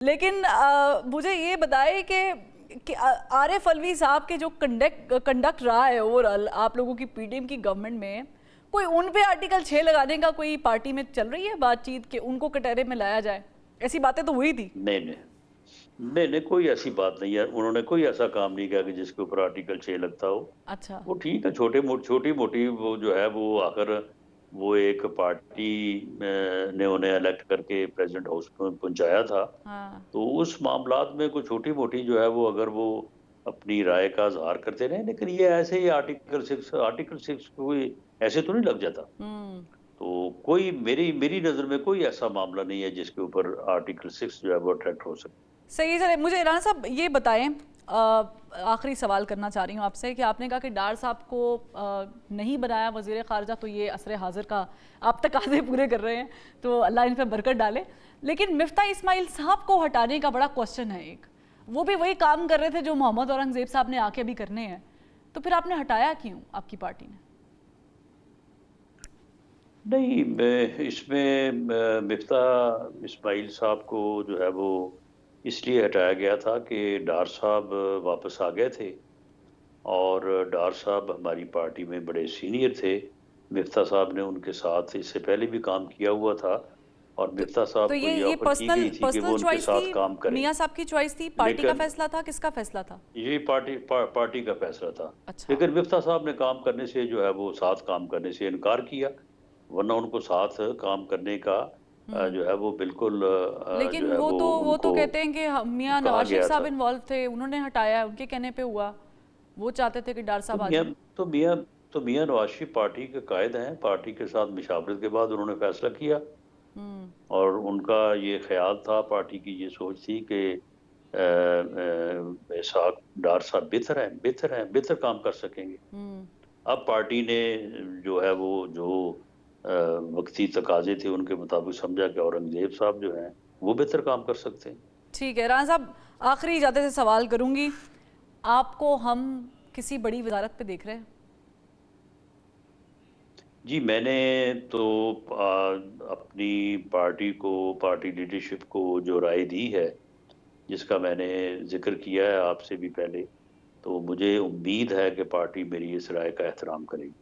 लेकिन मुझे ये बताएं कि आरिफ अलवी साहब के जो कंडक्ट रहा है ओवरऑल आप लोगों की पीडीएम की गवर्नमेंट में, कोई उन पे आर्टिकल 6 लगाने का कोई पार्टी में चल रही है बातचीत कि उनको कटहरे में लाया जाए? ऐसी बातें तो हुई थी। नहीं नहीं नहीं नहीं, कोई ऐसी बात नहीं है। उन्होंने कोई ऐसा काम नहीं किया कि जिसके ऊपर आर्टिकल 6 लगता हो। अच्छा। वो ठीक है, छोटी मोटी वो जो है वो आकर वो एक पार्टी ने उन्हें इलेक्ट करके प्रेसिडेंट हाउस में पहुंचाया था। हाँ। तो उस मामलात में कोई छोटी मोटी जो है वो अगर वो अपनी राय का इजहार करते रहे, लेकिन ये ऐसे ही आर्टिकल 6 कोई ऐसे तो नहीं लग जाता। हम्म। तो कोई मेरी मेरी नजर में कोई ऐसा मामला नहीं है जिसके ऊपर आर्टिकल 6 जो है वो अट्रैक्ट हो सके। सही है सर। मुझे राणा साहब ये बताएं, आखिरी सवाल करना चाह रही हूँ आपसे कि आपने कहा कि डार साहब को नहीं बनाया वज़ीर ख़ारजा, तो ये असर हाजिर का आप तकाज़े पूरे कर रहे हैं, तो अल्लाह इन पर बरकत डाले। लेकिन मिफ्ता इस्माइल साहब को हटाने का बड़ा क्वेश्चन है एक, वो भी वही काम कर रहे थे जो मोहम्मद औरंगज़ेब साहब ने आके भी करने हैं, तो फिर आपने हटाया क्यों आपकी पार्टी ने? नहीं, इसमें मिफ्ता इस्माइल साहब को जो है वो इसलिए हटाया गया था कि डार साहब वापस आ गए थे। और डार साहब हमारी पार्टी में बड़े सीनियर थे। मिफ्ता साहब ने उनके साथ इससे पहले भी काम किया हुआ था, और तो मिफ्ता तो साहब को ये ये ऑफर की पर्सनल गई थी कि पर्सनल वो उनके चॉइस थी? साथ काम करें। मियाँ साहब की चॉइस थी? पार्टी का लेकिन फैसला था? किसका फैसला था? ये पार्टी का फैसला था। अच्छा। लेकिन मिफ्ता साहब ने काम करने से जो है वो साथ काम करने से इनकार किया, वरना उनको साथ काम करने का हम्म। जो है वो बिल्कुल जो लेकिन है वो वो तो उनको कहते हैं कि मियाँ कहा नवाज शरीफ गया साहब था। इन्वॉल्व थे, उन्होंने हटाया, उनके कहने पे हुआ। वो चाहते थे कि डार तो साहब आ मियाँ जाएं। तो मियाँ तो मियाँ नवाज शरीफ पार्टी के कायद हैं। पार्टी के साथ मुशावरत के बाद उन्होंने फैसला किया, हम्म। और उनका ये ख्याल था, पार्टी की ये सोच थी कि इसहाक डार साहब बेहतर काम कर सकेंगे। हम्म। अब पार्टी ने जो है वो जो अ, वक्ती तकाजे थे उनके मुताबिक समझा कि औरंगजेब साहब जो हैं वो बेहतर काम कर सकते हैं। ठीक है राना साहब, आखिरी जाते से सवाल करूंगी, आपको हम किसी बड़ी वजारत पे देख रहे हैं? जी, मैंने तो अपनी पार्टी लीडरशिप को जो राय दी है, जिसका मैंने जिक्र किया है आपसे भी पहले, तो मुझे उम्मीद है कि पार्टी मेरी इस राय का एहतराम करेगी।